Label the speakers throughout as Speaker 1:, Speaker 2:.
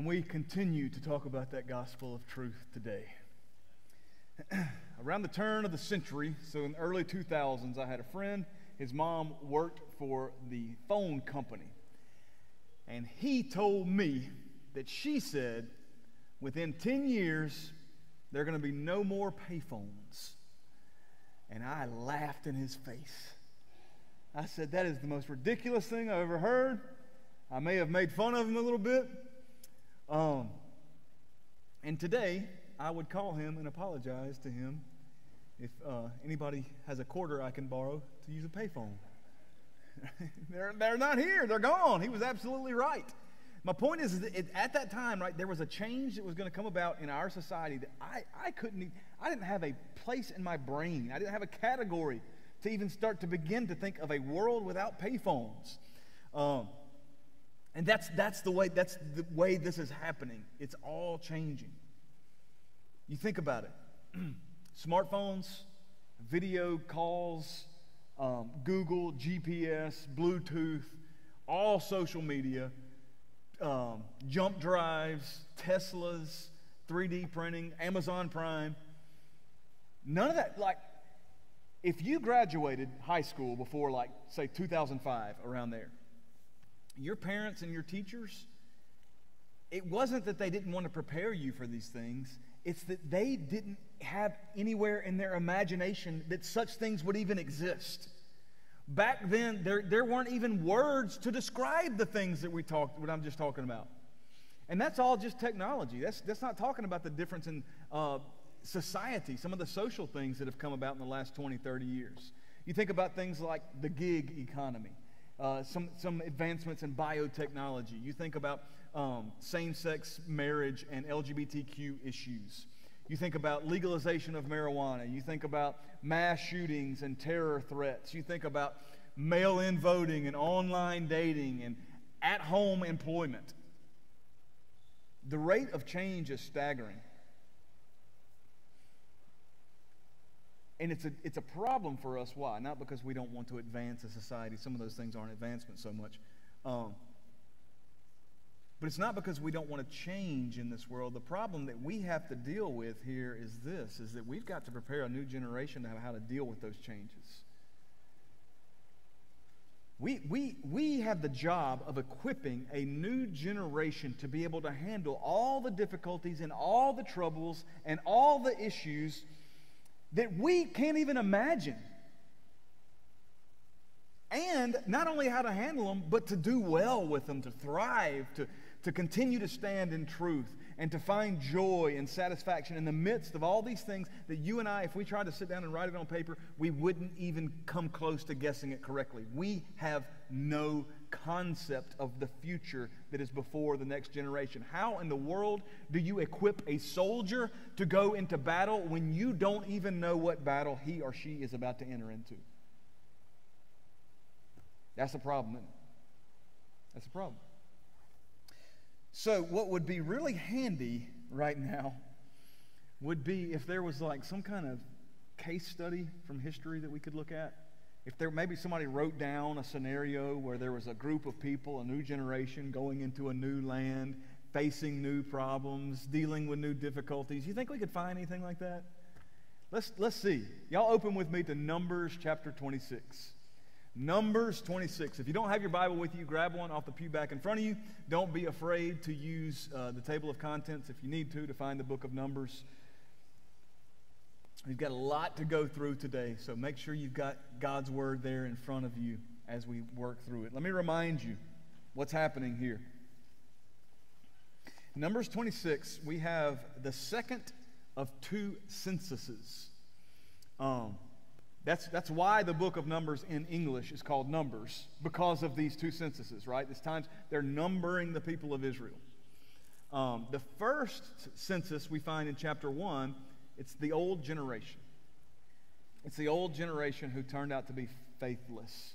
Speaker 1: And we continue to talk about that gospel of truth today. Around the turn of the century, so in the early 2000s, I had a friend. His mom worked for the phone company. And he told me that she said, within 10 years, there are going to be no more payphones. And I laughed in his face. I said, that is the most ridiculous thing I've ever heard. I may have made fun of him a little bit. And today, I would call him and apologize to him if anybody has a quarter I can borrow to use a payphone. They're not here. They're gone. He was absolutely right. My point is that at that time, right, there was a change that was going to come about in our society that I didn't have a place in my brain. I didn't have a category to even start to begin to think of a world without payphones. And that's the way this is happening. It's all changing. You think about it. Smartphones, video calls, Google, GPS, Bluetooth, all social media, jump drives, Teslas, 3D printing, Amazon Prime. None of that, like, if you graduated high school before, like, say, 2005, around there, your parents and your teachers, it wasn't that they didn't want to prepare you for these things. It's that they didn't have anywhere in their imagination that such things would even exist. Back then, there weren't even words to describe the things what I'm just talking about. And that's all just technology. That's not talking about the difference in society, some of the social things that have come about in the last 20, 30 years. You think about things like the gig economy. Some advancements in biotechnology. You think about same-sex marriage and LGBTQ issues. You think about legalization of marijuana. You think about mass shootings and terror threats. You think about mail-in voting and online dating and at-home employment. The rate of change is staggering. And it's a problem for us. Why? Not because we don't want to advance a society. Some of those things aren't advancement so much. But it's not because we don't want to change in this world. The problem that we have to deal with here is that we've got to prepare a new generation to how to deal with those changes. We have the job of equipping a new generation to be able to handle all the difficulties and all the troubles and all the issues that we can't even imagine. And not only how to handle them, but to do well with them, to thrive, to continue to stand in truth, and to find joy and satisfaction in the midst of all these things that you and I, if we tried to sit down and write it on paper, we wouldn't even come close to guessing it correctly. We have no concept of the future that is before the next generation. How in the world do you equip a soldier to go into battle when you don't even know what battle he or she is about to enter into? That's a problem, isn't it? That's a problem. So what would be really handy right now would be if there was like some kind of case study from history that we could look at. If there maybe somebody wrote down a scenario where there was a group of people, a new generation going into a new land, facing new problems, dealing with new difficulties. You think we could find anything like that? Let's see. Y'all open with me to Numbers chapter 26. Numbers 26. If you don't have your Bible with you, grab one off the pew back in front of you. Don't be afraid to use the table of contents if you need to find the book of Numbers. We've got a lot to go through today, so make sure you've got God's Word there in front of you as we work through it. Let me remind you what's happening here. Numbers 26, we have the second of two censuses. That's why the book of Numbers in English is called Numbers, because of these two censuses, right? This times they're numbering the people of Israel. The first census we find in chapter 1, it's the old generation. It's the old generation who turned out to be faithless,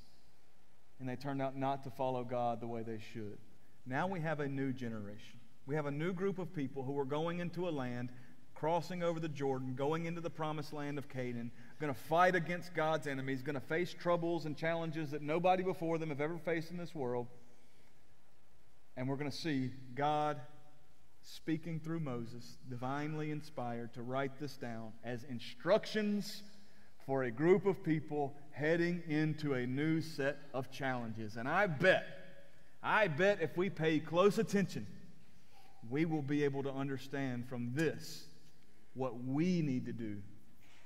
Speaker 1: and they turned out not to follow God the way they should. Now we have a new generation. We have a new group of people who are going into a land, crossing over the Jordan, going into the promised land of Canaan, going to fight against God's enemies, going to face troubles and challenges that nobody before them have ever faced in this world. And we're going to see God speaking through Moses, divinely inspired, to write this down as instructions for a group of people heading into a new set of challenges. And I bet if we pay close attention, we will be able to understand from this what we need to do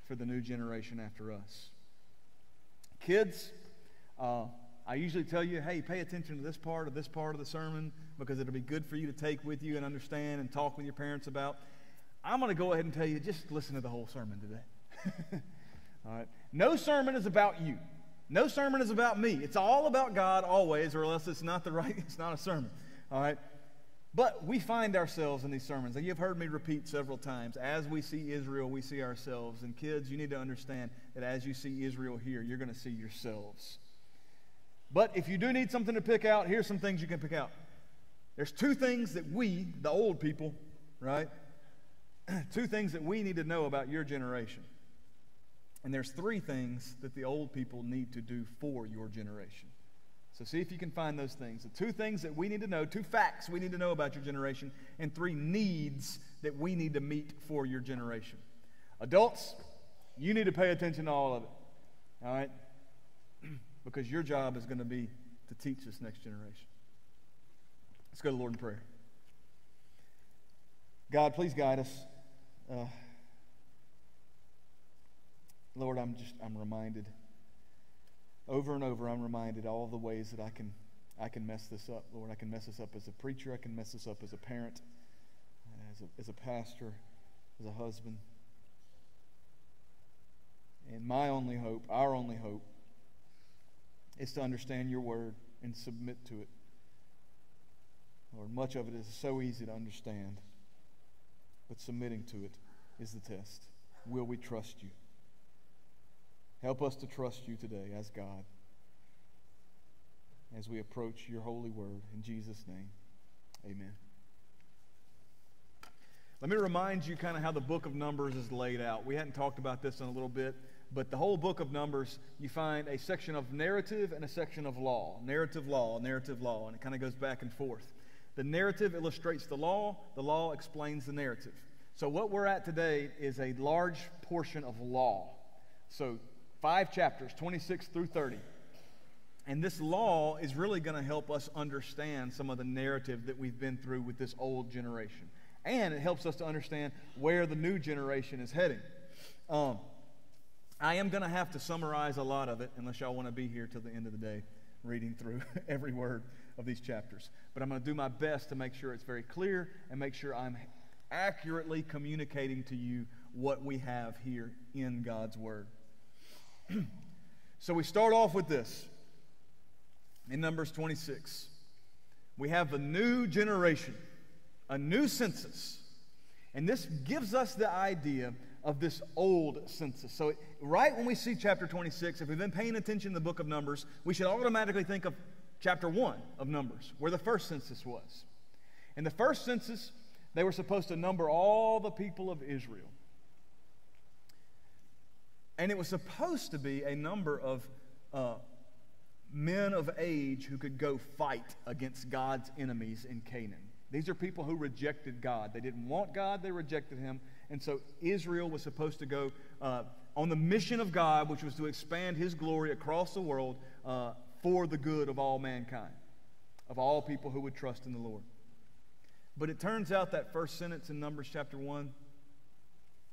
Speaker 1: for the new generation after us. Kids, I usually tell you, hey, pay attention to this part of the sermon because it'll be good for you to take with you and understand and talk with your parents about. I'm going to go ahead and tell you, just listen to the whole sermon today. All right. No sermon is about you. No sermon is about me. It's all about God always, or else it's not a sermon. All right. But we find ourselves in these sermons. And you've heard me repeat several times, as we see Israel, we see ourselves. And kids, you need to understand that as you see Israel here, you're going to see yourselves. But if you do need something to pick out, here's some things you can pick out. There's two things that we, the old people, right? Two things that we need to know about your generation. And there's three things that the old people need to do for your generation. So see if you can find those things. The two things that we need to know, two facts we need to know about your generation, and three needs that we need to meet for your generation. Adults, you need to pay attention to all of it. All right? Because your job is going to be to teach this next generation. Let's go to the Lord in prayer. God, please guide us. Lord, I'm reminded, over and over, I'm reminded all the ways that I can mess this up. Lord, I can mess this up as a preacher. I can mess this up as a parent, as a pastor, as a husband. And my only hope, our only hope, is to understand your word and submit to it. Lord, much of it is so easy to understand, but submitting to it is the test. Will we trust you? Help us to trust you today as God as we approach your holy word. In Jesus' name, amen. Let me remind you kind of how the book of Numbers is laid out. We hadn't talked about this in a little bit, but the whole book of Numbers, you find a section of narrative and a section of law. Narrative, law, and it kind of goes back and forth. The narrative illustrates the law explains the narrative. So what we're at today is a large portion of law. So 5 chapters, 26 through 30. And this law is really going to help us understand some of the narrative that we've been through with this old generation. And it helps us to understand where the new generation is heading. I am going to have to summarize a lot of it, unless y'all want to be here till the end of the day reading through every word of these chapters. But I'm going to do my best to make sure it's very clear and make sure I'm accurately communicating to you what we have here in God's Word. So we start off with this. In Numbers 26, we have the new generation, a new census. And this gives us the idea of this old census. So right when we see chapter 26, if we've been paying attention to the book of Numbers, we should automatically think of chapter 1 of Numbers, where the first census was. In the first census, they were supposed to number all the people of Israel. And it was supposed to be a number of men of age who could go fight against God's enemies in Canaan. These are people who rejected God. They didn't want God, they rejected him. And so Israel was supposed to go on the mission of God, which was to expand his glory across the world for the good of all mankind, of all people who would trust in the Lord. But it turns out that first sentence in Numbers chapter 1,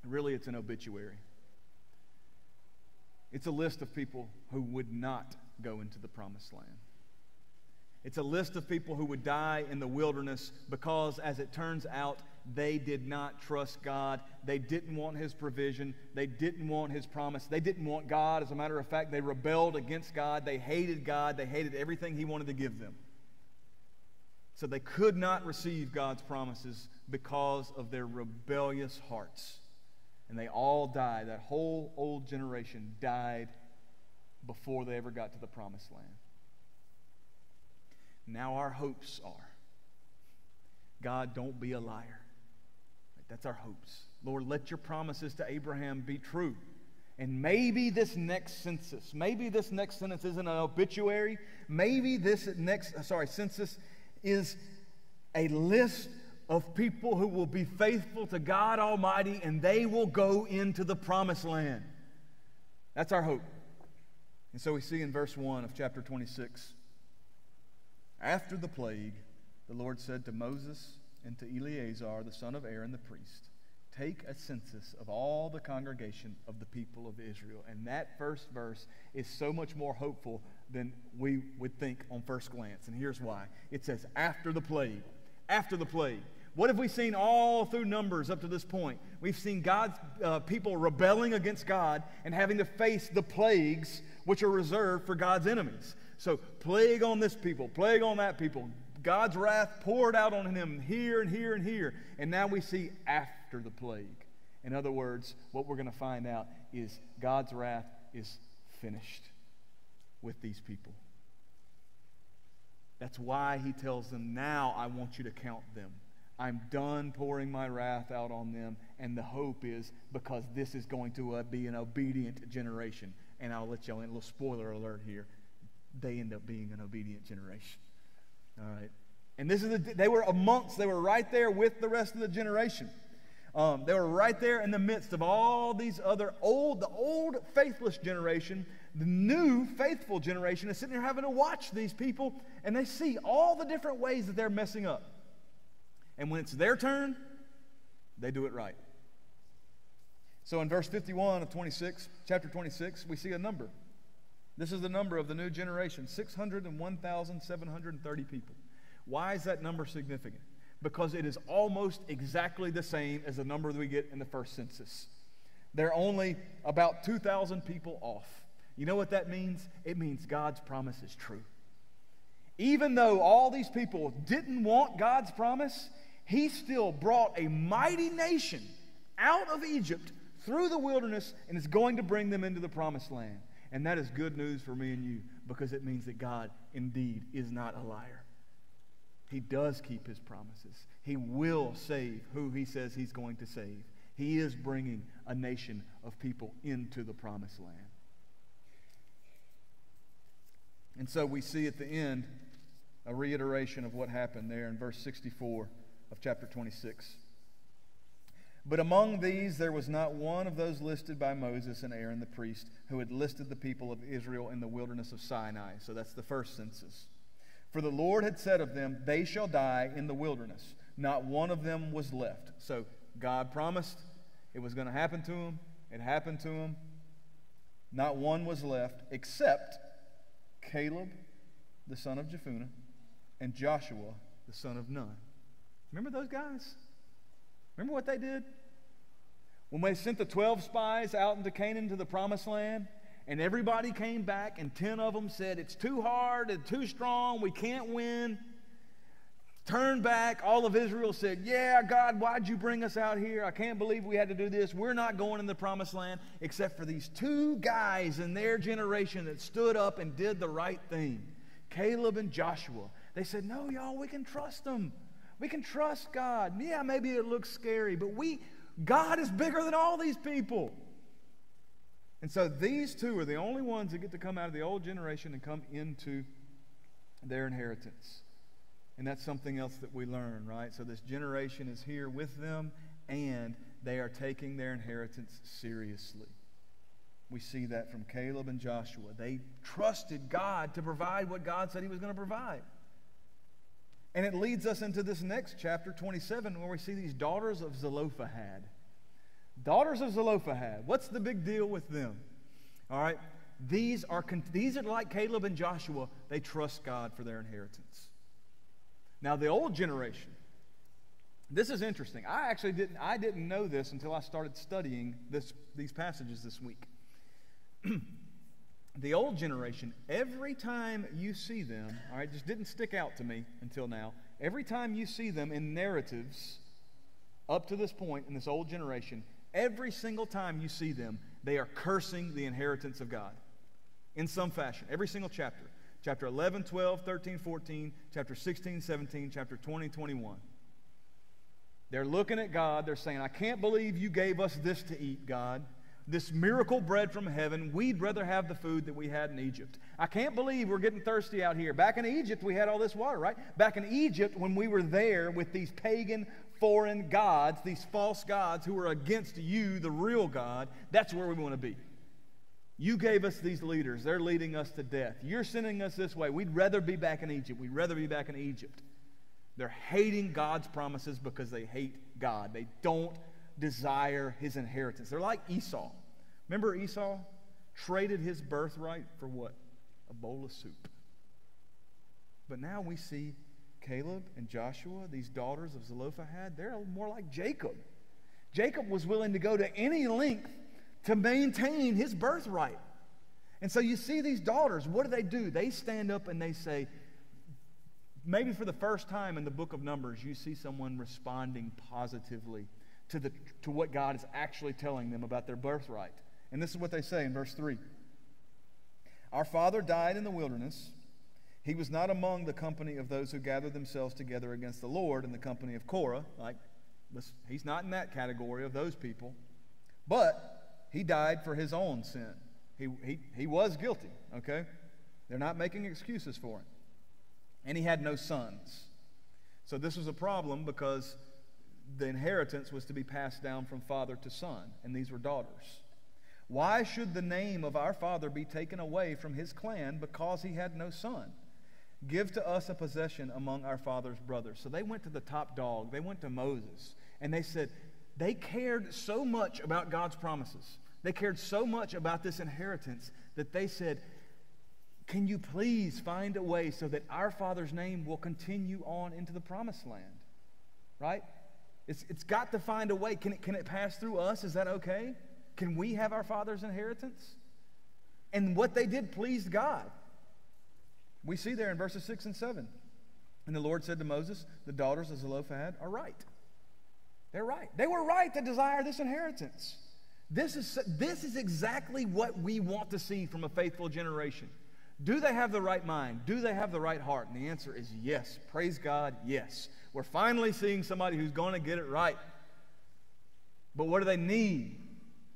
Speaker 1: really it's an obituary. It's a list of people who would not go into the promised land. It's a list of people who would die in the wilderness because, as it turns out, they did not trust God. They didn't want his provision. They didn't want his promise. They didn't want God. As a matter of fact, they rebelled against God. They hated God. They hated everything he wanted to give them. So they could not receive God's promises because of their rebellious hearts. And they all died. That whole old generation died before they ever got to the promised land. Now our hopes are, God, don't be a liar. That's our hopes. Lord, let your promises to Abraham be true. And maybe this next census, maybe this next sentence isn't an obituary. Maybe this next census is a list of people who will be faithful to God Almighty, and they will go into the promised land. That's our hope. And so we see in verse 1 of chapter 26, after the plague, the Lord said to Moses and to Eleazar, the son of Aaron the priest, take a census of all the congregation of the people of Israel. And that first verse is so much more hopeful than we would think on first glance. And here's why. It says, after the plague. After the plague. What have we seen all through Numbers up to this point? We've seen God's people rebelling against God and having to face the plagues which are reserved for God's enemies. So plague on this people, plague on that people. God's wrath poured out on him here and here and here. And now we see after the plague. In other words, what we're going to find out is God's wrath is finished with these people. That's why he tells them, now I want you to count them. I'm done pouring my wrath out on them. And the hope is because this is going to be an obedient generation. And I'll let y'all in a little spoiler alert here. They end up being an obedient generation. All right. And this is they were right there with the rest of the generation. They were right there in the midst of all these other the old faithless generation. The new faithful generation is sitting there having to watch these people, and they see all the different ways that they're messing up. And when it's their turn, they do it right. So in verse 51 of chapter 26, we see a number. This is the number of the new generation, 601,730 people. Why is that number significant? Because it is almost exactly the same as the number that we get in the first census. They're only about 2,000 people off. You know what that means? It means God's promise is true. Even though all these people didn't want God's promise, he still brought a mighty nation out of Egypt through the wilderness and is going to bring them into the promised land. And that is good news for me and you, because it means that God indeed is not a liar. He does keep his promises. He will save who he says he's going to save. He is bringing a nation of people into the promised land. And so we see at the end a reiteration of what happened there in verse 64 of chapter 26. But among these there was not one of those listed by Moses and Aaron the priest who had listed the people of Israel in the wilderness of Sinai. So that's the first census. For the Lord had said of them, they shall die in the wilderness. Not one of them was left. So God promised it was going to happen to them. It happened to them. Not one was left except Caleb, the son of Jephunneh, and Joshua, the son of Nun. Remember those guys? Remember what they did? When they sent the 12 spies out into Canaan to the promised land, and everybody came back, and 10 of them said, it's too hard, it's too strong, we can't win. Turned back, all of Israel said, yeah, God, why'd you bring us out here? I can't believe we had to do this. We're not going in the promised land, except for these 2 guys in their generation that stood up and did the right thing. Caleb and Joshua. They said, no, y'all, we can trust them. We can trust God. Yeah, maybe it looks scary, but God is bigger than all these people. And so these 2 are the only ones that get to come out of the old generation and come into their inheritance. And that's something else that we learn, right? So this generation is here with them, and they are taking their inheritance seriously. We see that from Caleb and Joshua. They trusted God to provide what God said he was going to provide. And it leads us into this next chapter, 27, where we see these daughters of Zelophehad. Daughters of Zelophehad. What's the big deal with them? All right. These are like Caleb and Joshua. They trust God for their inheritance. Now, the old generation. This is interesting. I didn't know this until I started studying these passages this week. The old generation, every time you see them, all right, just didn't stick out to me until now. Every time you see them in narratives up to this point in this old generation, every single time you see them, they are cursing the inheritance of God in some fashion. Every single chapter. Chapter 11, 12, 13, 14, chapter 16, 17, chapter 20, 21. They're looking at God. They're saying, I can't believe you gave us this to eat, God. this miracle bread from heaven. We'd rather have the food that we had in Egypt. I can't believe we're getting thirsty out here. Back in Egypt, we had all this water, right? Back in Egypt, when we were there with these pagan, foreign gods, these false gods who were against you, the real God, that's where we want to be. You gave us these leaders. They're leading us to death. You're sending us this way. We'd rather be back in Egypt. We'd rather be back in Egypt. They're hating God's promises because they hate God. They don't desire his inheritance. They're like Esau. Remember Esau traded his birthright for what? A bowl of soup. But now we see Caleb and Joshua, these daughters of Zelophehad, they're more like Jacob. Jacob was willing to go to any length to maintain his birthright. And so you see these daughters, what do? They stand up and they say, maybe for the first time in the book of Numbers, you see someone responding positively to what God is actually telling them about their birthright. And this is what they say in verse 3. Our father died in the wilderness. He was not among the company of those who gathered themselves together against the Lord in the company of Korah. He's not in that category of those people. But he died for his own sin. He was guilty, okay? They're not making excuses for him. And he had no sons. So this was a problem because the inheritance was to be passed down from father to son, and these were daughters. Why should the name of our father be taken away from his clan because he had no son? Give to us a possession among our father's brothers. So they went to the top dog. They went to Moses, and they said, they cared so much about God's promises. They cared so much about this inheritance that they said, can you please find a way so that our father's name will continue on into the promised land? Right? It's got to find a way. Can it pass through us? Is that okay? Can we have our father's inheritance? And what they did pleased God. We see there in verses 6 and 7. And the Lord said to Moses, the daughters of Zelophehad are right. They're right. They were right to desire this inheritance. This is exactly what we want to see from a faithful generation. Do they have the right mind? Do they have the right heart? And the answer is yes. Praise God, yes. We're finally seeing somebody who's going to get it right. But what do they need?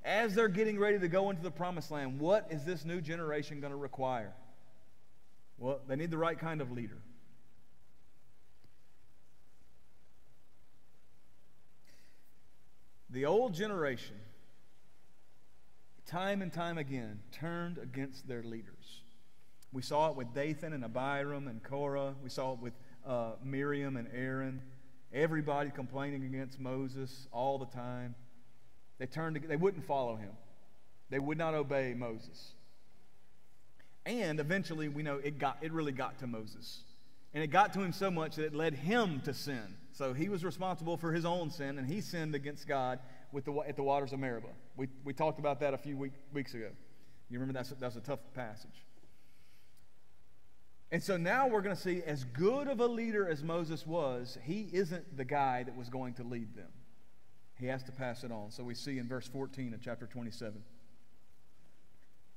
Speaker 1: As they're getting ready to go into the promised land, what is this new generation going to require? Well, they need the right kind of leader. The old generation, time and time again, turned against their leaders. We saw it with Dathan and Abiram and Korah. We saw it with Miriam and Aaron. Everybody complaining against Moses all the time. They wouldn't follow him. They would not obey Moses. And eventually, we know it really got to Moses. And it got to him so much that it led him to sin. So he was responsible for his own sin, and he sinned against God at the waters of Meribah. We talked about that a few weeks ago. You remember that was a tough passage. And so now we're going to see, as good of a leader as Moses was, he isn't the guy that was going to lead them. He has to pass it on. So we see in verse 14 of chapter 27,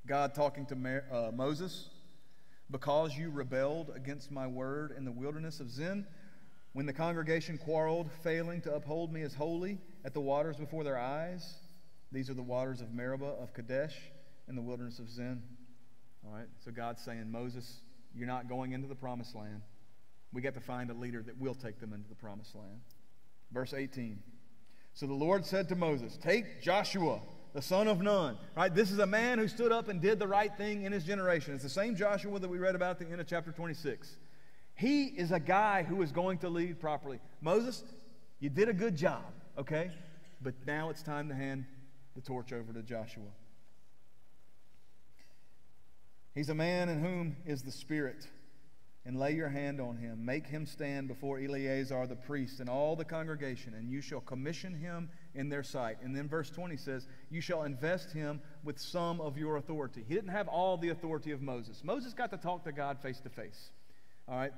Speaker 1: God talking to Moses, because you rebelled against my word in the wilderness of Zin, when the congregation quarreled, failing to uphold me as holy at the waters before their eyes. These are the waters of Meribah, of Kadesh, in the wilderness of Zin. All right, so God's saying, Moses, you're not going into the promised land. We got to find a leader that will take them into the promised land. Verse 18. So the Lord said to Moses, take Joshua, the son of Nun. Right? This is a man who stood up and did the right thing in his generation. It's the same Joshua that we read about at the end of chapter 26. He is a guy who is going to lead properly. Moses, you did a good job, okay? But now it's time to hand the torch over to Joshua. He's a man in whom is the Spirit. And lay your hand on him. Make him stand before Eleazar the priest and all the congregation, and you shall commission him in their sight. And then verse 20 says, you shall invest him with some of your authority. He didn't have all the authority of Moses. Moses got to talk to God face to face. All right?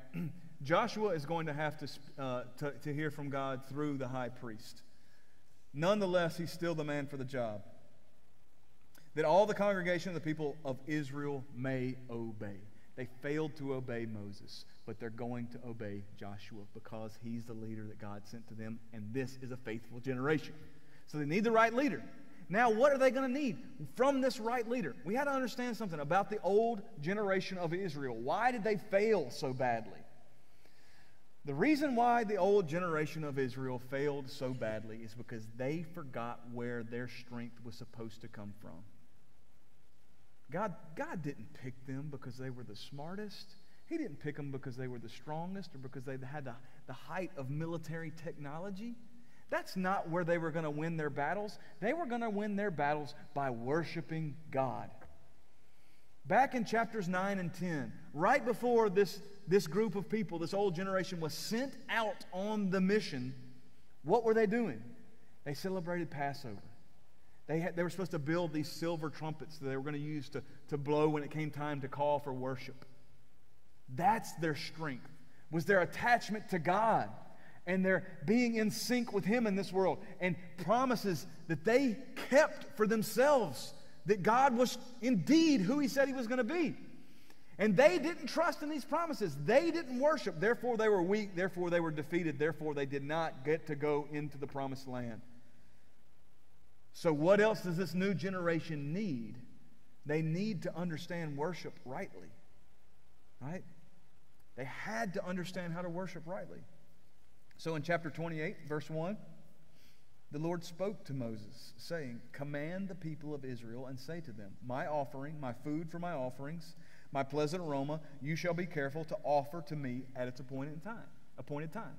Speaker 1: Joshua is going to have to hear from God through the high priest. Nonetheless, he's still the man for the job. That all the congregation of the people of Israel may obey. They failed to obey Moses, but they're going to obey Joshua because he's the leader that God sent to them, and this is a faithful generation. So they need the right leader. Now, what are they going to need from this right leader? We had to understand something about the old generation of Israel. Why did they fail so badly? The reason why the old generation of Israel failed so badly is because they forgot where their strength was supposed to come from. God didn't pick them because they were the smartest. He didn't pick them because they were the strongest or because they had the height of military technology. That's not where they were going to win their battles. They were going to win their battles by worshiping God. Back in chapters 9 and 10, right before this group of people, this old generation, was sent out on the mission, what were they doing? They celebrated Passover. They were supposed to build these silver trumpets that they were going to use to blow when it came time to call for worship. That's their strength, was their attachment to God and their being in sync with Him in this world, and promises that they kept for themselves, that God was indeed who He said He was going to be. And they didn't trust in these promises. They didn't worship. Therefore, they were weak. Therefore, they were defeated. Therefore, they did not get to go into the promised land. So what else does this new generation need? They need to understand worship rightly. Right? They had to understand how to worship rightly. So in chapter 28, verse 1, the Lord spoke to Moses, saying, "Command the people of Israel and say to them, my offering, my food for my offerings, my pleasant aroma, you shall be careful to offer to me at its appointed time.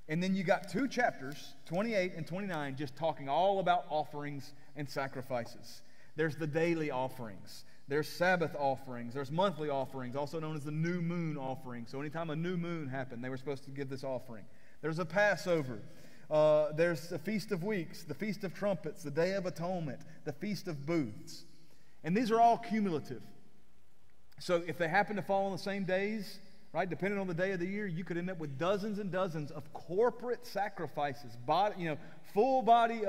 Speaker 1: And then you got 2 chapters, 28 and 29, just talking all about offerings and sacrifices. There's the daily offerings. There's Sabbath offerings. There's monthly offerings, also known as the new moon offering. So anytime a new moon happened, they were supposed to give this offering. There's a Passover. There's the Feast of Weeks, the Feast of Trumpets, the Day of Atonement, the Feast of Booths. And these are all cumulative. So if they happen to fall on the same days, right, depending on the day of the year, you could end up with dozens and dozens of corporate sacrifices, full body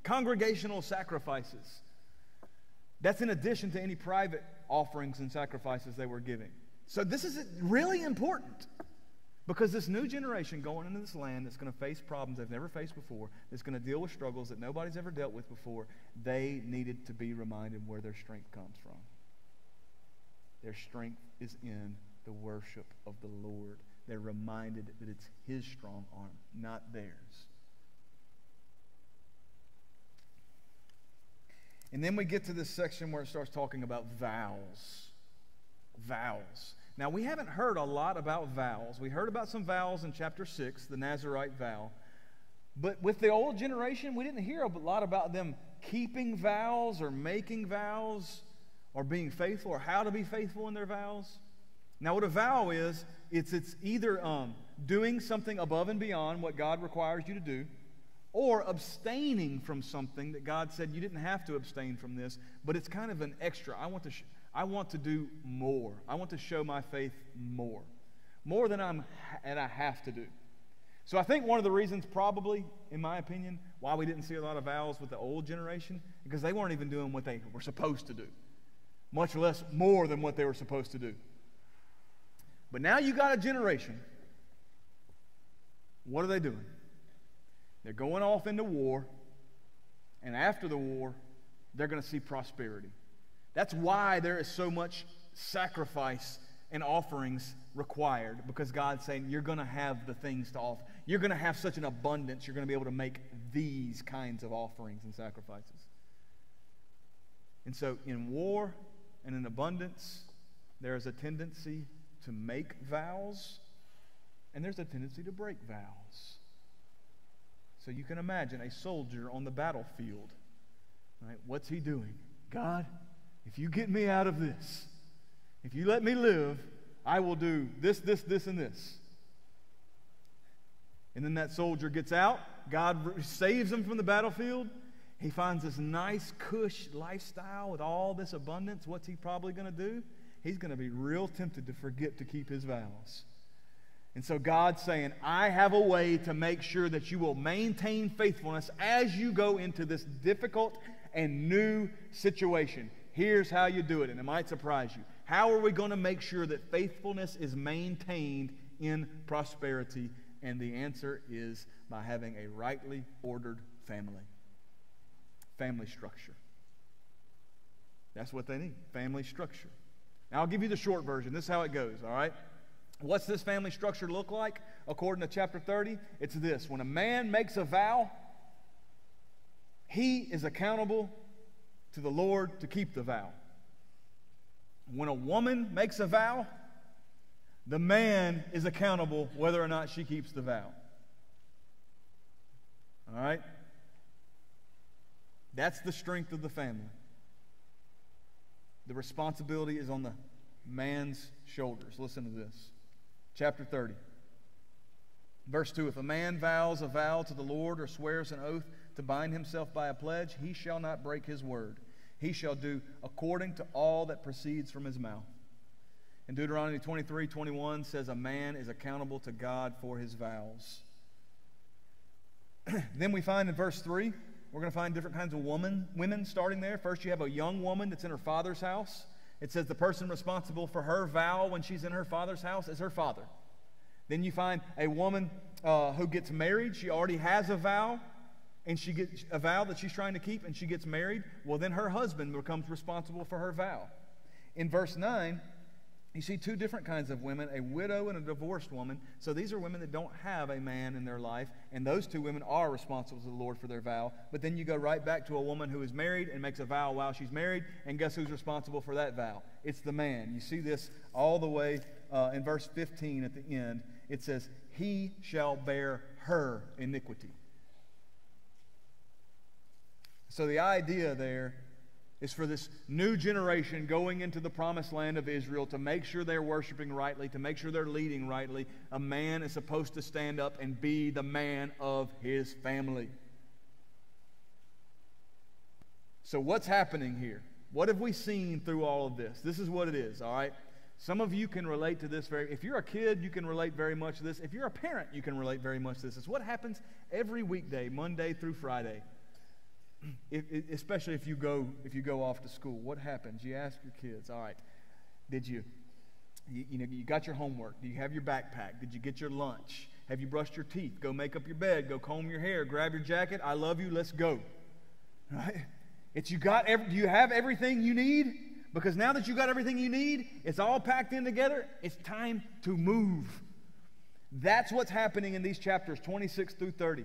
Speaker 1: congregational sacrifices. That's in addition to any private offerings and sacrifices they were giving. So this is really important, because this new generation going into this land that's going to face problems they've never faced before, that's going to deal with struggles that nobody's ever dealt with before, they needed to be reminded where their strength comes from. Their strength is in the worship of the Lord. They're reminded that it's His strong arm, not theirs. And then we get to this section where it starts talking about vows. Vows. Now, we haven't heard a lot about vows. We heard about some vows in chapter 6, the Nazirite vow. But with the old generation, we didn't hear a lot about them keeping vows or making vows or being faithful or how to be faithful in their vows. Now, what a vow is, it's either doing something above and beyond what God requires you to do, or abstaining from something that God said you didn't have to abstain from this, but it's kind of an extra. I want to do more. I want to show my faith more than I have to do. So I think one of the reasons, probably, in my opinion, why we didn't see a lot of vows with the old generation, because they weren't even doing what they were supposed to do, much less more than what they were supposed to do. But now you got a generation. What are they doing? They're going off into war, and after the war, they're going to see prosperity. That's why there is so much sacrifice and offerings required, because God's saying you're going to have the things to offer. You're going to have such an abundance, you're going to be able to make these kinds of offerings and sacrifices. And so in war and in abundance, there is a tendency to make vows, and there's a tendency to break vows. So you can imagine a soldier on the battlefield, right? What's he doing? God, if you get me out of this, if you let me live, I will do this, this, this, and this. And then that soldier gets out. God saves him from the battlefield. He finds this nice, cush lifestyle with all this abundance. What's he probably going to do? He's going to be real tempted to forget to keep his vows. And so God's saying, I have a way to make sure that you will maintain faithfulness as you go into this difficult and new situation. Here's how you do it, and it might surprise you. How are we going to make sure that faithfulness is maintained in prosperity? And the answer is by having a rightly ordered family. family structure. That's what they need, family structure. Now, I'll give you the short version. This is how it goes, all right? What's this family structure look like? According to chapter 30, it's this. When a man makes a vow, he is accountable to the Lord to keep the vow. When a woman makes a vow, the man is accountable whether or not she keeps the vow. All right? That's the strength of the family. The responsibility is on the man's shoulders. Listen to this. Chapter 30. Verse 2, if a man vows a vow to the Lord or swears an oath to bind himself by a pledge, he shall not break his word. He shall do according to all that proceeds from his mouth. And Deuteronomy 23:21 says a man is accountable to God for his vows. Then we find in verse 3, we're going to find different kinds of women starting there. First, you have a young woman that's in her father's house. It says the person responsible for her vow when she's in her father's house is her father. Then you find a woman who gets married. She already has a vow, and she gets a vow that she's trying to keep, and she gets married. Well, then her husband becomes responsible for her vow. In verse 9, you see two different kinds of women, a widow and a divorced woman. So these are women that don't have a man in their life, and those two women are responsible to the Lord for their vow. But then you go right back to a woman who is married and makes a vow while she's married, and guess who's responsible for that vow? It's the man. You see this all the way in verse 15 at the end. It says, he shall bear her iniquity. So the idea there is for this new generation going into the promised land of Israel to make sure they're worshiping rightly, to make sure they're leading rightly. A man is supposed to stand up and be the man of his family. So what's happening here? What have we seen through all of this? This is what it is, all right? Some of you can relate to this if you're a kid, you can relate very much to this. If you're a parent, you can relate very much to this. It's what happens every weekday, Monday through Friday. Especially if you go off to school. What happens? You ask your kids, all right, did you got your homework? Do you have your backpack? Did you get your lunch? Have you brushed your teeth? Go make up your bed. Go comb your hair. Grab your jacket. I love you. Let's go. Right? Do you have everything you need? Because now that you got everything you need, it's all packed in together. It's time to move. That's what's happening in these chapters 26 through 30.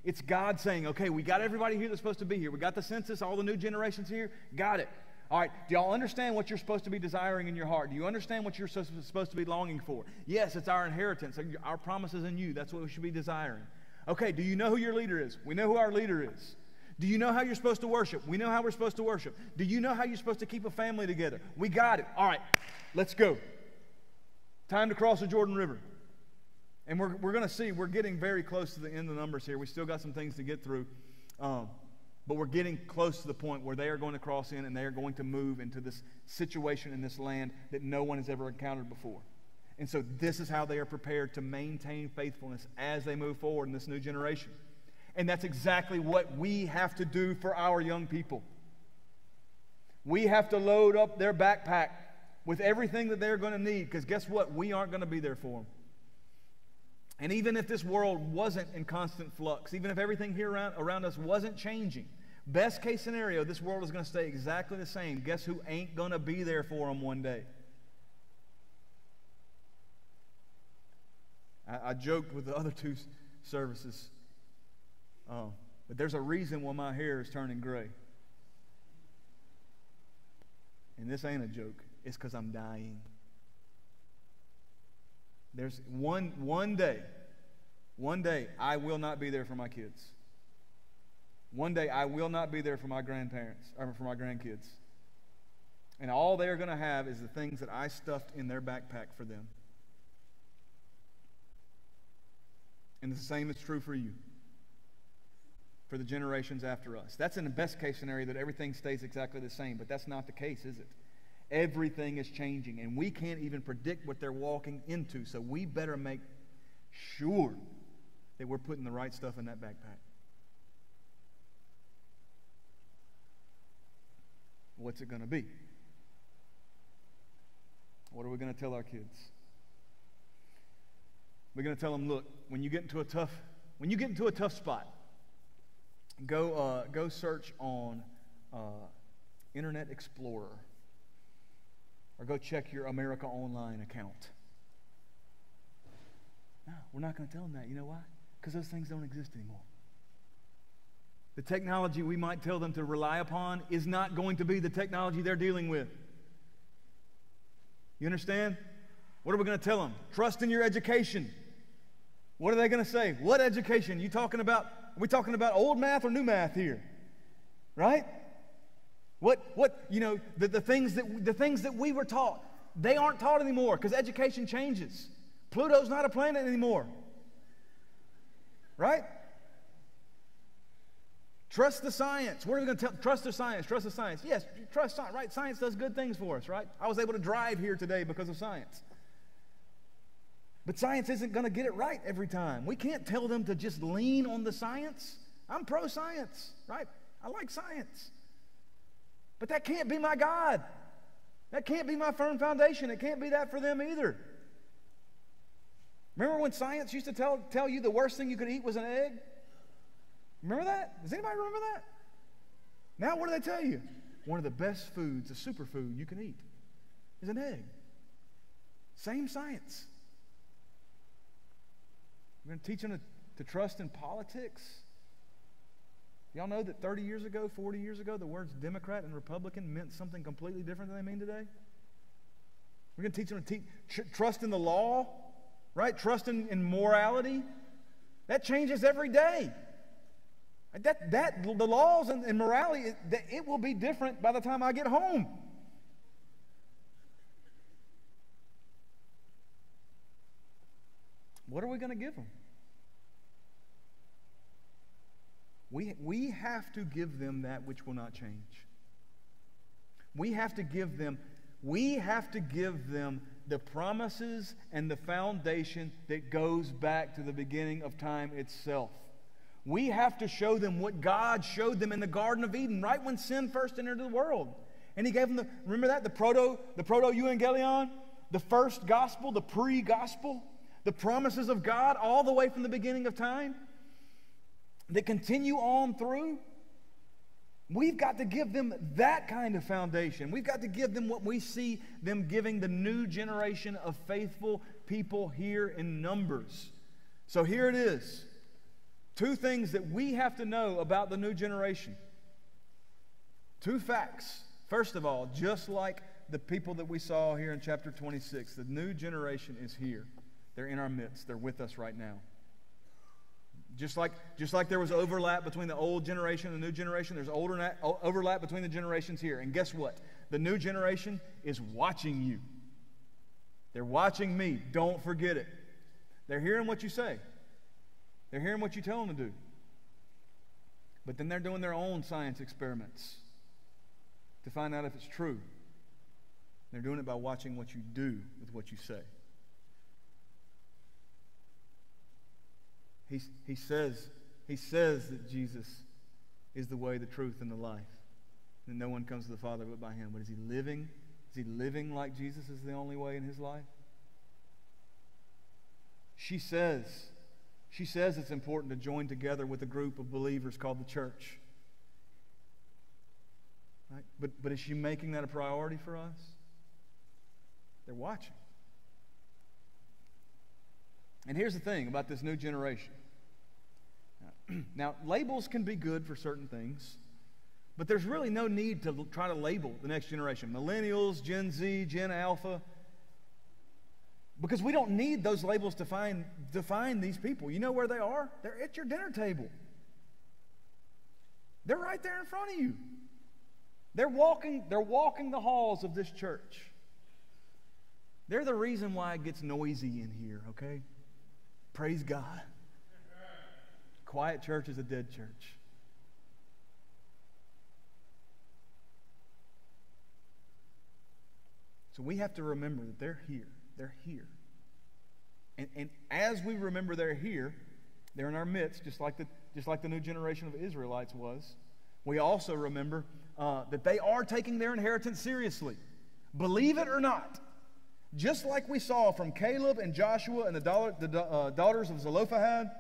Speaker 1: It's God saying, okay, we got everybody here that's supposed to be here. We got the census, all the new generations here. Got it. All right, do y'all understand what you're supposed to be desiring in your heart? Do you understand what you're supposed to be longing for? Yes, it's our inheritance. Our promise is in you. That's what we should be desiring. Okay, do you know who your leader is? We know who our leader is. Do you know how you're supposed to worship? We know how we're supposed to worship. Do you know how you're supposed to keep a family together? We got it. All right, let's go. Time to cross the Jordan River. And we're going to see, we're getting very close to the end of the numbers here. We still got some things to get through. But we're getting close to the point where they are going to cross in and they are going to move into this situation in this land that no one has ever encountered before. And so this is how they are prepared to maintain faithfulness as they move forward in this new generation. And that's exactly what we have to do for our young people. We have to load up their backpack with everything that they're going to need, because guess what? We aren't going to be there for them. And even if this world wasn't in constant flux, even if everything here around us wasn't changing, best case scenario, this world is going to stay exactly the same. Guess who ain't going to be there for them one day? I joked with the other two services, but there's a reason why my hair is turning gray. And this ain't a joke. It's because I'm dying. There's one day I will not be there for my kids. One day I will not be there for my grandparents, or for my grandkids. And all they're going to have is the things that I stuffed in their backpack for them. And the same is true for you, for the generations after us. That's in the best case scenario, that everything stays exactly the same, but that's not the case, is it? Everything is changing, and we can't even predict what they're walking into, so we better make sure that we're putting the right stuff in that backpack. What's it going to be? What are we going to tell our kids? We're going to tell them, look, when you get into a tough spot, Go search on Internet Explorer, or go check your America Online account. No, we're not going to tell them that. You know why? Because those things don't exist anymore. The technology we might tell them to rely upon is not going to be the technology they're dealing with. You understand? What are we going to tell them? Trust in your education. What are they going to say? What education? You talking about? Are we talking about old math or new math here? Right? The things that we were taught, they aren't taught anymore because education changes. Pluto's not a planet anymore. Right? Trust the science. What are we going to tell? Trust the science. Trust the science. Yes, trust science. Right? Science does good things for us. Right? I was able to drive here today because of science. But science isn't going to get it right every time. We can't tell them to just lean on the science. I'm pro-science. Right? I like science. But that can't be my God. That can't be my firm foundation. It can't be that for them either. Remember when science used to tell you the worst thing you could eat was an egg? Remember that? Does anybody remember that? Now what do they tell you? One of the best foods, a superfood you can eat, is an egg. Same science. We're going to teach them to trust in politics. Y'all know that 30 years ago, 40 years ago, the words Democrat and Republican meant something completely different than they mean today? We're going to teach them to trust in the law, right? Trust in morality. That changes every day. The laws and morality, it will be different by the time I get home. What are we going to give them? We have to give them that which will not change. We have to give them the promises and the foundation that goes back to the beginning of time itself. We have to show them what God showed them in the Garden of Eden, right when sin first entered the world. And He gave them remember that? The proto-evangelion, the first gospel, the pre-gospel, the promises of God all the way from the beginning of time that continue on through. We've got to give them that kind of foundation. We've got to give them what we see them giving the new generation of faithful people here in Numbers. So here it is. 2 things that we have to know about the new generation. 2 facts. First of all, just like the people that we saw here in chapter 26, the new generation is here. They're in our midst. They're with us right now. Just like there was overlap between the old generation and the new generation, there's overlap between the generations here. And guess what? The new generation is watching you. They're watching me. Don't forget it. They're hearing what you say. They're hearing what you tell them to do. But then they're doing their own science experiments to find out if it's true. They're doing it by watching what you do with what you say. He says that Jesus is the way, the truth, and the life. And no one comes to the Father but by Him. But is he living? Is he living like Jesus is the only way in his life? She says it's important to join together with a group of believers called the church. Right? But is she making that a priority for us? They're watching. And here's the thing about this new generation. Now, labels can be good for certain things, but there's really no need to try to label the next generation. Millennials, Gen Z, Gen Alpha. Because we don't need those labels to define these people. You know where they are? They're at your dinner table. They're right there in front of you. They're walking the halls of this church. They're the reason why it gets noisy in here, okay? Praise God. Quiet church is a dead church. So we have to remember that they're here. They're here. And as we remember they're here, they're in our midst, just like the new generation of Israelites was. We also remember that they are taking their inheritance seriously. Believe it or not. Just like we saw from Caleb and Joshua and the daughters of Zelophehad,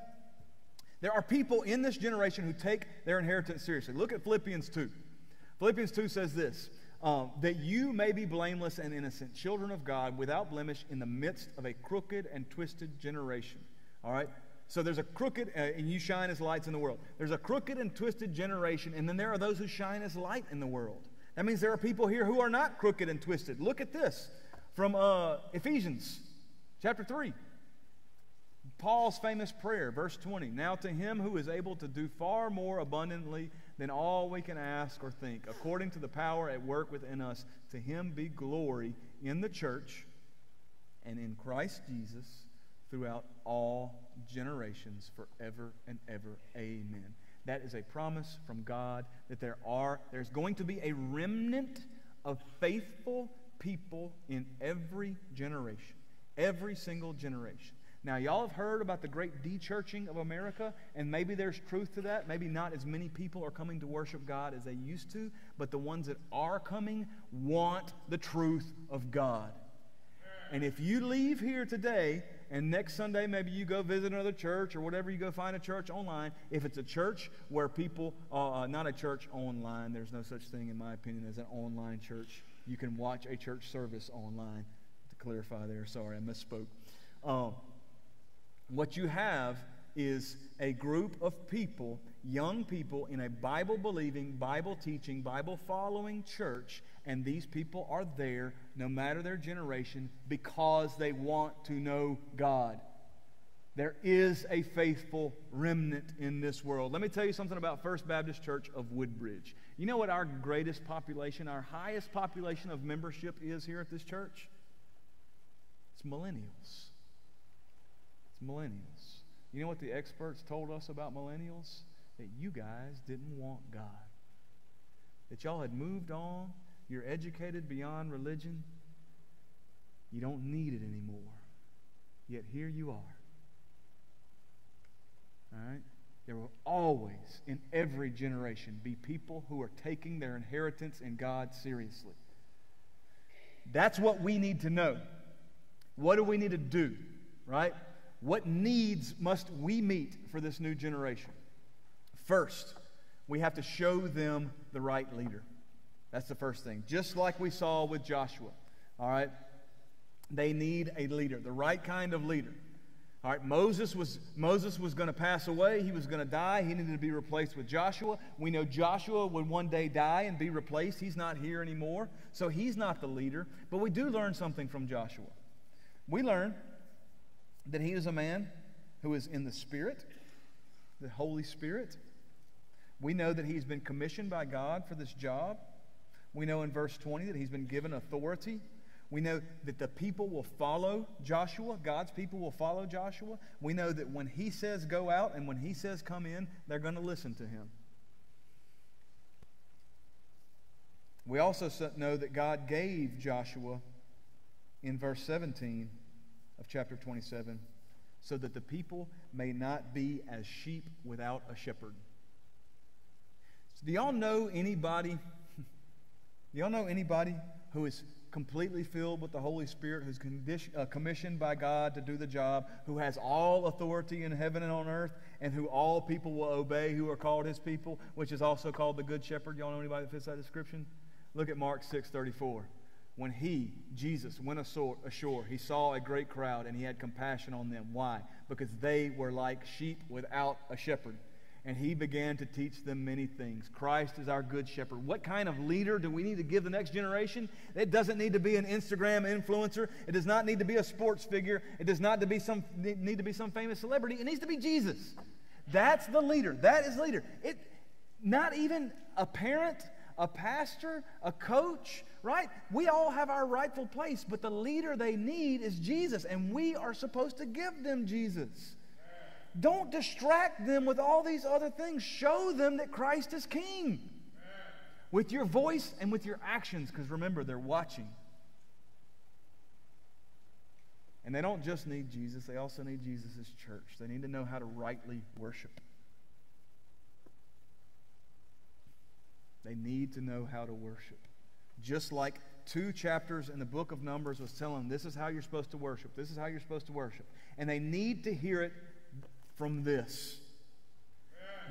Speaker 1: There are people in this generation who take their inheritance seriously. Look at Philippians 2. Philippians 2 says this, that you may be blameless and innocent, children of God, without blemish in the midst of a crooked and twisted generation. All right? So there's a crooked, and you shine as lights in the world. There's a crooked and twisted generation, and then there are those who shine as light in the world. That means there are people here who are not crooked and twisted. Look at this from Ephesians chapter 3. Paul's famous prayer, verse 20. Now to him who is able to do far more abundantly than all we can ask or think, according to the power at work within us, to him be glory in the church and in Christ Jesus throughout all generations, forever and ever. Amen. That is a promise from God that there's going to be a remnant of faithful people in every generation, every single generation. Now, y'all have heard about the great de-churching of America, and maybe there's truth to that. Maybe not as many people are coming to worship God as they used to, but the ones that are coming want the truth of God. And if you leave here today, and next Sunday maybe you go visit another church or whatever, you go find a church online, if it's a church where people, not a church online, there's no such thing in my opinion as an online church. You can watch a church service online. To clarify there, sorry, I misspoke. What you have is a group of people, young people, in a Bible-believing, Bible-teaching, Bible-following church, and these people are there, no matter their generation, because they want to know God. There is a faithful remnant in this world. Let me tell you something about First Baptist Church of Woodbridge. You know what our greatest population, our highest population of membership is here at this church? It's millennials. It's millennials. You know what the experts told us about millennials? That you guys didn't want God. That y'all had moved on. You're educated beyond religion. You don't need it anymore. Yet here you are. All right? There will always, in every generation, be people who are taking their inheritance in God seriously. That's what we need to know. What do we need to do? Right? What needs must we meet for this new generation? First, we have to show them the right leader. That's the first thing. Just like we saw with Joshua. All right? They need a leader, the right kind of leader. All right, Moses was going to pass away. He was going to die. He needed to be replaced with Joshua. We know Joshua would one day die and be replaced. He's not here anymore, so he's not the leader. But we do learn something from Joshua. We learn that he is a man who is in the Spirit, the Holy Spirit. We know that he's been commissioned by God for this job. We know in verse 20 that he's been given authority. We know that the people will follow Joshua. God's people will follow Joshua. We know that when he says go out and when he says come in, they're going to listen to him. We also know that God gave Joshua in verse 17 of chapter 27, so that the people may not be as sheep without a shepherd. So do y'all know anybody? Do y'all know anybody who is completely filled with the Holy Spirit, who's commissioned by God to do the job, who has all authority in heaven and on earth, and who all people will obey, who are called his people, which is also called the Good Shepherd? Y'all know anybody that fits that description? Look at Mark 6:34. When he, Jesus, went ashore, he saw a great crowd, and he had compassion on them. Why? Because they were like sheep without a shepherd. And he began to teach them many things. Christ is our good shepherd. What kind of leader do we need to give the next generation? It doesn't need to be an Instagram influencer. It does not need to be a sports figure. It does not need to be some famous celebrity. It needs to be Jesus. That's the leader. That is leader. Not even a parent, a pastor, a coach, right? We all have our rightful place, but the leader they need is Jesus, and we are supposed to give them Jesus. Don't distract them with all these other things. Show them that Christ is King with your voice and with your actions, because remember, they're watching. And they don't just need Jesus, they also need Jesus' church. They need to know how to rightly worship. They need to know how to worship. Just like 2 chapters in the book of Numbers was telling them, this is how you're supposed to worship. This is how you're supposed to worship. And they need to hear it from this.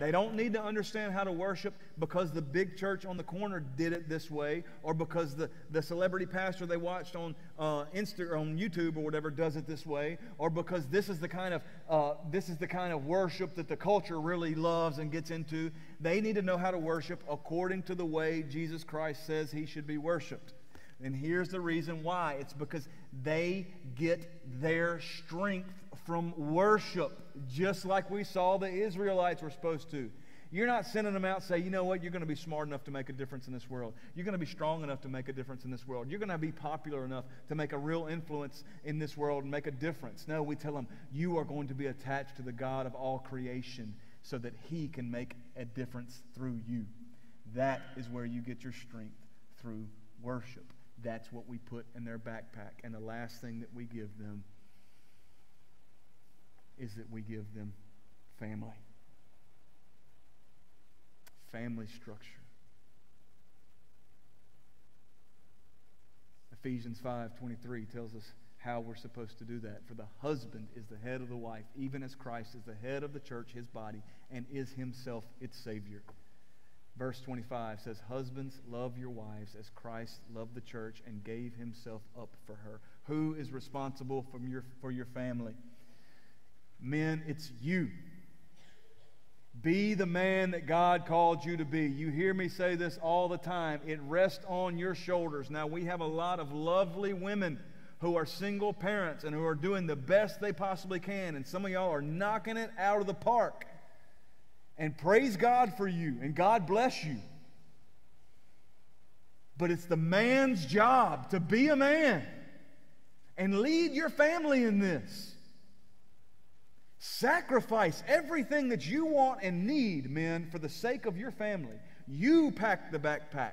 Speaker 1: They don't need to understand how to worship because the big church on the corner did it this way, or because the celebrity pastor they watched on on YouTube or whatever does it this way, or because this is the kind of worship that the culture really loves and gets into. They need to know how to worship according to the way Jesus Christ says he should be worshiped. And here's the reason why. It's because they get their strength from worship, just like we saw the Israelites were supposed to. You're not sending them out and say, you know what, you're going to be smart enough to make a difference in this world. You're going to be strong enough to make a difference in this world. You're going to be popular enough to make a real influence in this world and make a difference. No, we tell them, you are going to be attached to the God of all creation so that he can make a difference through you. That is where you get your strength, through worship. That's what we put in their backpack. And the last thing that we give them is that we give them family. Family structure. Ephesians 5:23 tells us how we're supposed to do that. For the husband is the head of the wife, even as Christ is the head of the church, his body, and is himself its Savior. Verse 25 says, husbands, love your wives as Christ loved the church and gave himself up for her. Who is responsible for your family? Men, it's you. Be the man that God called you to be. You hear me say this all the time. It rests on your shoulders. Now, we have a lot of lovely women who are single parents and who are doing the best they possibly can. And some of y'all are knocking it out of the park. And praise God for you, and God bless you. But it's the man's job to be a man and lead your family in this. Sacrifice everything that you want and need, men, for the sake of your family. You pack the backpack.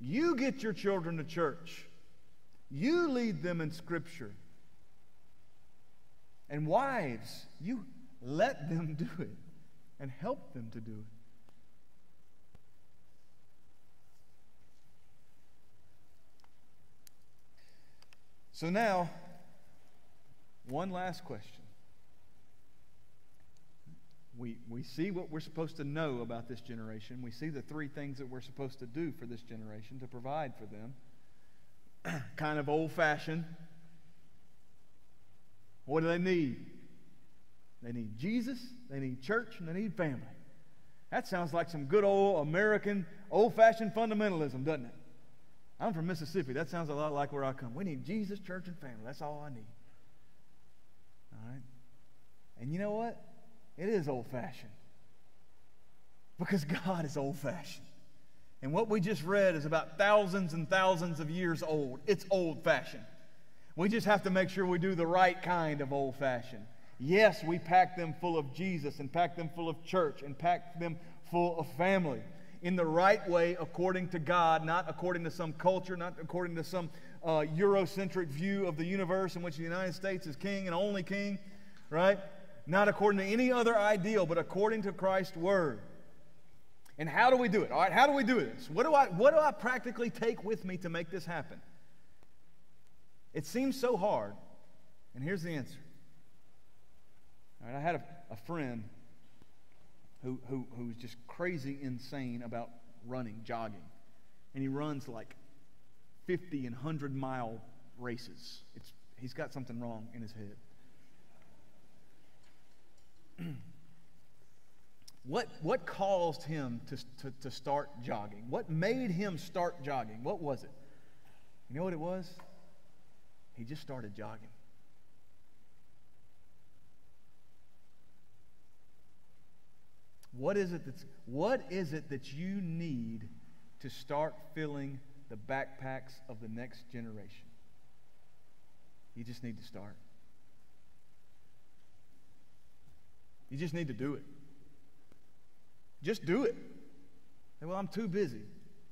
Speaker 1: You get your children to church. You lead them in Scripture. And wives, you let them do it. And help them to do it. So now, one last question. We see what we're supposed to know about this generation. We see the three things that we're supposed to do for this generation to provide for them. Kind of old-fashioned. What do they need? They need Jesus, they need church, and they need family. That sounds like some good old American, old-fashioned fundamentalism, doesn't it? I'm from Mississippi. That sounds a lot like where I come. We need Jesus, church, and family. That's all I need. All right? And you know what? It is old-fashioned. Because God is old-fashioned. And what we just read is about thousands and thousands of years old. It's old-fashioned. We just have to make sure we do the right kind of old-fashioned. Yes, we pack them full of Jesus and pack them full of church and pack them full of family in the right way according to God, not according to some culture, not according to some Eurocentric view of the universe in which the United States is king and only king, right? Not according to any other ideal, but according to Christ's Word. And how do we do it? All right, how do we do this? What do I practically take with me to make this happen? It seems so hard, and here's the answer. All right, I had a friend who's just crazy insane about running, jogging. And he runs like 50 and 100-mile races. He's got something wrong in his head. What caused him to start jogging? What made him start jogging? What was it? You know what it was? He just started jogging. What is it that you need to start filling the backpacks of the next generation? You just need to start. You just need to do it. Just do it. Well, I'm too busy.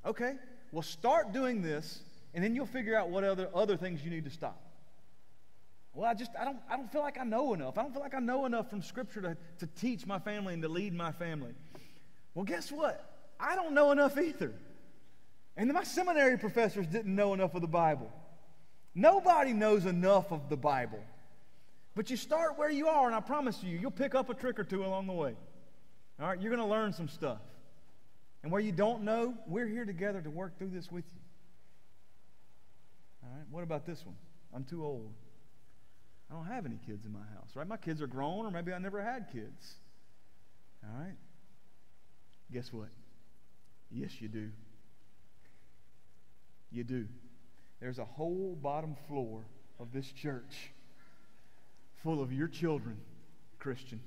Speaker 1: Okay, well, start doing this, and then you'll figure out what other things you need to stop. Well, I don't feel like I know enough. I don't feel like I know enough from Scripture to teach my family and to lead my family. Well, guess what? I don't know enough either. And my seminary professors didn't know enough of the Bible. Nobody knows enough of the Bible. But you start where you are, and I promise you, you'll pick up a trick or two along the way. All right, you're going to learn some stuff. And where you don't know, we're here together to work through this with you. All right, what about this one? I'm too old. I don't have any kids in my house, right? My kids are grown, or maybe I never had kids. All right? Guess what? Yes, you do. You do. There's a whole bottom floor of this church full of your children, Christian.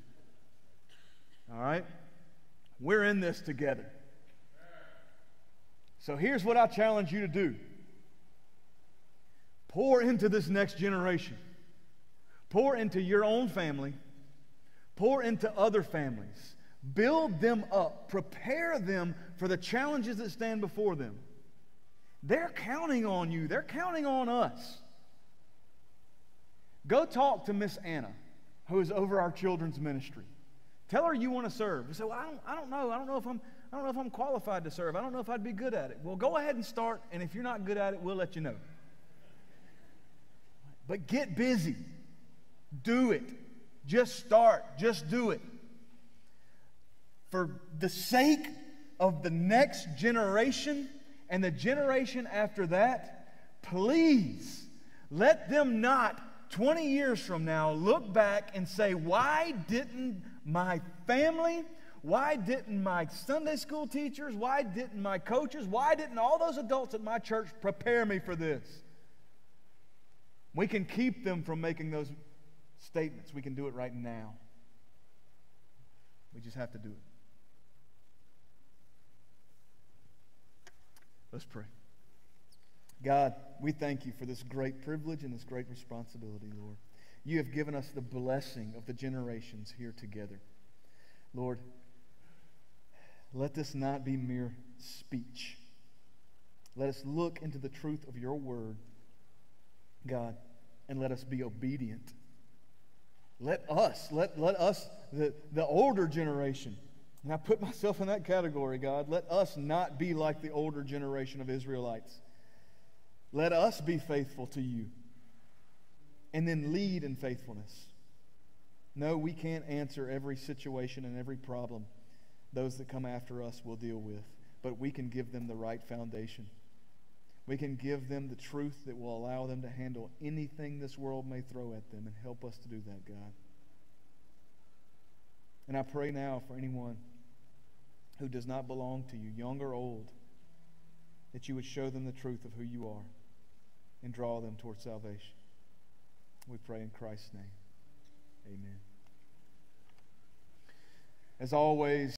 Speaker 1: All right? We're in this together. So here's what I challenge you to do. Pour into this next generation. Pour into your own family. Pour into other families. Build them up. Prepare them for the challenges that stand before them. They're counting on you. They're counting on us. Go talk to Miss Anna, who is over our children's ministry. Tell her you want to serve. You say, well, I don't know. I don't know if I'm qualified to serve. I don't know if I'd be good at it. Well, go ahead and start, and if you're not good at it, we'll let you know. But get busy. Do it. Just start. Just do it. For the sake of the next generation and the generation after that, please let them not 20 years from now look back and say, why didn't my family, why didn't my Sunday school teachers, why didn't my coaches, why didn't all those adults at my church prepare me for this? We can keep them from making those statements. We can do it right now. We just have to do it. Let's pray. God, we thank you for this great privilege and this great responsibility, Lord. You have given us the blessing of the generations here together. Lord, let this not be mere speech. Let us look into the truth of your word, God, and let us be obedient. Let us, the older generation, and I put myself in that category, God, let us not be like the older generation of Israelites. Let us be faithful to you and then lead in faithfulness. No, we can't answer every situation and every problem those that come after us will deal with, but we can give them the right foundation. We can give them the truth that will allow them to handle anything this world may throw at them, and help us to do that, God. And I pray now for anyone who does not belong to you, young or old, that you would show them the truth of who you are and draw them towards salvation. We pray in Christ's name. Amen. As always,